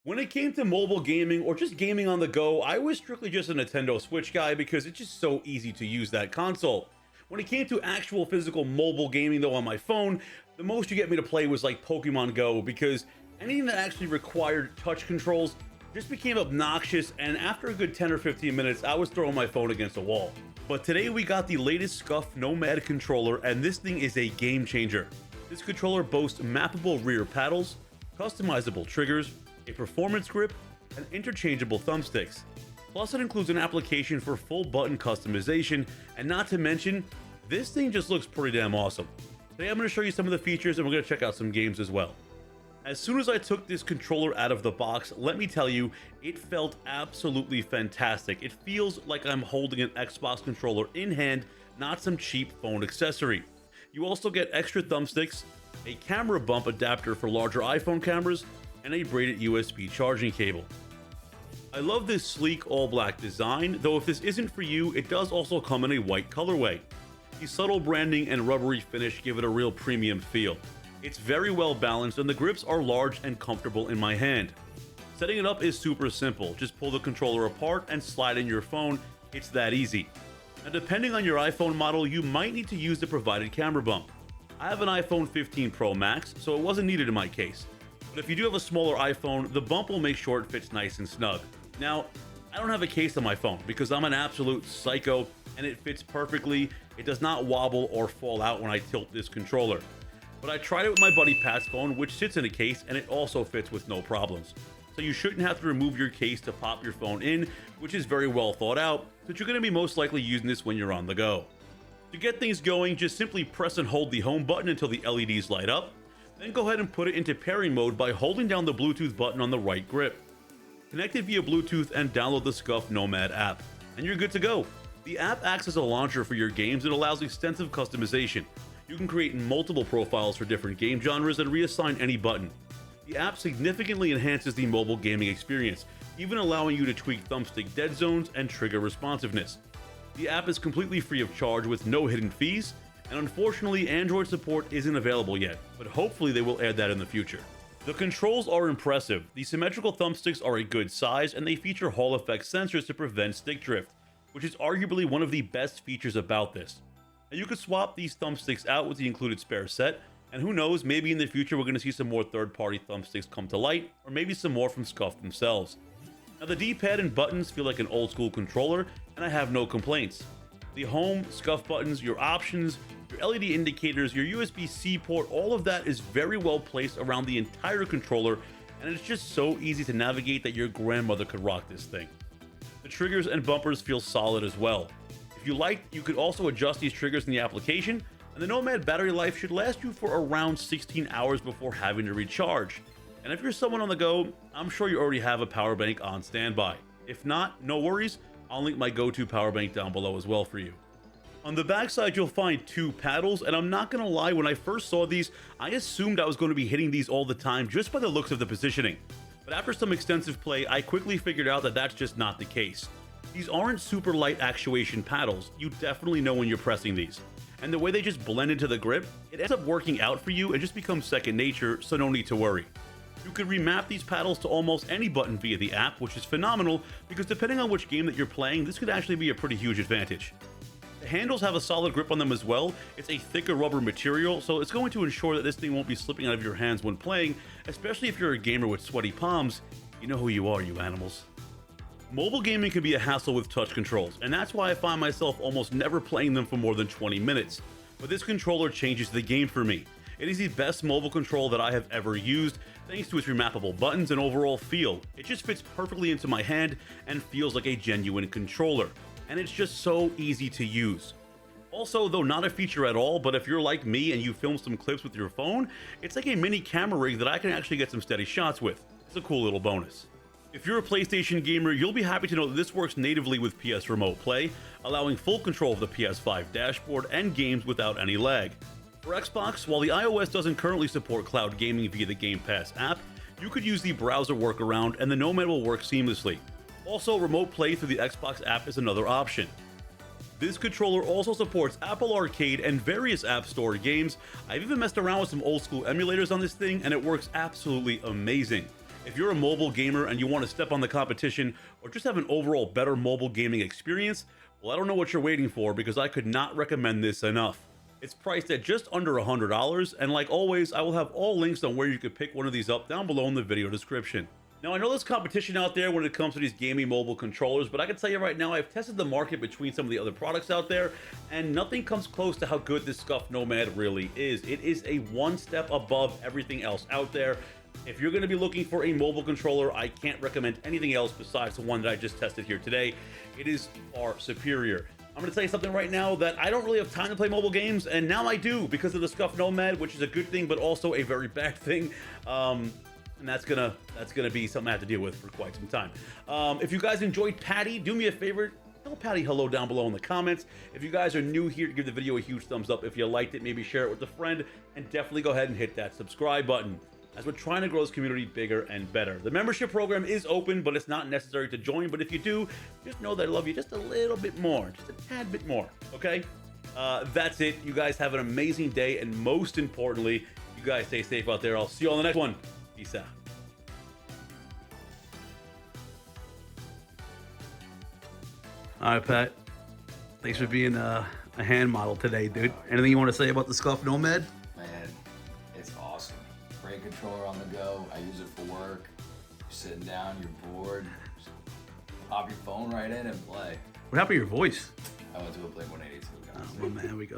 When it came to mobile gaming or just gaming on the go, I was strictly just a Nintendo Switch guy because it's just so easy to use that console. When it came to actual physical mobile gaming though on my phone, the most you get me to play was like Pokemon Go because anything that actually required touch controls just became obnoxious, and after a good 10 or 15 minutes, I was throwing my phone against a wall. But today we got the latest SCUF Nomad controller, and this thing is a game changer. This controller boasts mappable rear paddles, customizable triggers, a performance grip, and interchangeable thumbsticks. Plus it includes an application for full button customization, and not to mention, this thing just looks pretty damn awesome. Today I'm going to show you some of the features and we're going to check out some games as well. As soon as I took this controller out of the box, let me tell you, it felt absolutely fantastic. It feels like I'm holding an Xbox controller in hand, not some cheap phone accessory. You also get extra thumbsticks, a camera bump adapter for larger iPhone cameras, and a braided USB charging cable. I love this sleek all-black design, though if this isn't for you, it does also come in a white colorway. The subtle branding and rubbery finish give it a real premium feel. It's very well balanced and the grips are large and comfortable in my hand. Setting it up is super simple. Just pull the controller apart and slide in your phone. It's that easy. Now depending on your iPhone model, you might need to use the provided camera bump. I have an iPhone 15 Pro Max, so it wasn't needed in my case. But if you do have a smaller iPhone, the bump will make sure it fits nice and snug. Now, I don't have a case on my phone because I'm an absolute psycho and it fits perfectly. It does not wobble or fall out when I tilt this controller. But I tried it with my buddy Pat's phone, which sits in a case, and it also fits with no problems. So you shouldn't have to remove your case to pop your phone in, which is very well thought out, since you're going to be most likely using this when you're on the go. To get things going, just simply press and hold the home button until the LEDs light up, then go ahead and put it into pairing mode by holding down the Bluetooth button on the right grip. Connect it via Bluetooth and download the SCUF Nomad app, and you're good to go. The app acts as a launcher for your games and allows extensive customization. You can create multiple profiles for different game genres and reassign any button. The app significantly enhances the mobile gaming experience, even allowing you to tweak thumbstick dead zones and trigger responsiveness. The app is completely free of charge with no hidden fees, and unfortunately Android support isn't available yet, but hopefully they will add that in the future. The controls are impressive. The symmetrical thumbsticks are a good size and they feature Hall effect sensors to prevent stick drift, which is arguably one of the best features about this. Now you could swap these thumbsticks out with the included spare set, and who knows, maybe in the future we're going to see some more third-party thumbsticks come to light, or maybe some more from SCUF themselves. Now the D-pad and buttons feel like an old-school controller, and I have no complaints. The home, SCUF buttons, your options, your LED indicators, your USB-C port, all of that is very well placed around the entire controller, and it's just so easy to navigate that your grandmother could rock this thing. The triggers and bumpers feel solid as well. If you like, you could also adjust these triggers in the application, and the Nomad battery life should last you for around 16 hours before having to recharge. And if you're someone on the go, I'm sure you already have a power bank on standby. If not, no worries, I'll link my go-to power bank down below as well for you. On the backside, you'll find two paddles, and I'm not gonna lie, when I first saw these, I assumed I was going to be hitting these all the time just by the looks of the positioning. But after some extensive play, I quickly figured out that that's just not the case. These aren't super light actuation paddles, you definitely know when you're pressing these. And the way they just blend into the grip, it ends up working out for you and just becomes second nature, so no need to worry. You could remap these paddles to almost any button via the app, which is phenomenal because depending on which game that you're playing, this could actually be a pretty huge advantage. The handles have a solid grip on them as well. It's a thicker rubber material, so it's going to ensure that this thing won't be slipping out of your hands when playing, especially if you're a gamer with sweaty palms. You know who you are, you animals. Mobile gaming can be a hassle with touch controls, and that's why I find myself almost never playing them for more than 20 minutes. But this controller changes the game for me. It is the best mobile control that I have ever used, thanks to its remappable buttons and overall feel. It just fits perfectly into my hand and feels like a genuine controller. And it's just so easy to use. Also, though not a feature at all, but if you're like me and you film some clips with your phone, it's like a mini camera rig that I can actually get some steady shots with. It's a cool little bonus. If you're a PlayStation gamer, you'll be happy to know that this works natively with PS Remote Play, allowing full control of the PS5 dashboard and games without any lag. For Xbox, while the iOS doesn't currently support cloud gaming via the Game Pass app, you could use the browser workaround and the Nomad will work seamlessly. Also, remote play through the Xbox app is another option. This controller also supports Apple Arcade and various App Store games. I've even messed around with some old school emulators on this thing and it works absolutely amazing. If you're a mobile gamer and you want to step on the competition or just have an overall better mobile gaming experience, well, I don't know what you're waiting for, because I could not recommend this enough. It's priced at just under $100, and like always, I will have all links on where you could pick one of these up down below in the video description. Now, I know there's competition out there when it comes to these gaming mobile controllers, but I can tell you right now, I've tested the market between some of the other products out there, and nothing comes close to how good this SCUF Nomad really is. It is a one step above everything else out there. If you're going to be looking for a mobile controller, I can't recommend anything else besides the one that I just tested here today. It is far superior. I'm going to tell you something right now, that I don't really have time to play mobile games, and now I do because of the SCUF Nomad, which is a good thing, but also a very bad thing. And that's gonna be something I have to deal with for quite some time. If you guys enjoyed Patty, do me a favor, tell Patty hello down below in the comments. If you guys are new here, give the video a huge thumbs up. If you liked it, maybe share it with a friend, and definitely go ahead and hit that subscribe button, as we're trying to grow this community bigger and better. The membership program is open, but it's not necessary to join. But if you do, just know that I love you just a little bit more, just a tad bit more, okay? That's it. You guys have an amazing day, and most importantly, you guys stay safe out there. I'll see you on the next one. Peace out. All right, Pat. Thanks for being a hand model today, dude. Anything you want to say about the SCUF Nomad? Man, it's awesome. Great controller on the go. I use it for work. You're sitting down, you're bored. Just pop your phone right in and play. What happened to your voice? I went to a Blink-182 concert. Oh, man, we go.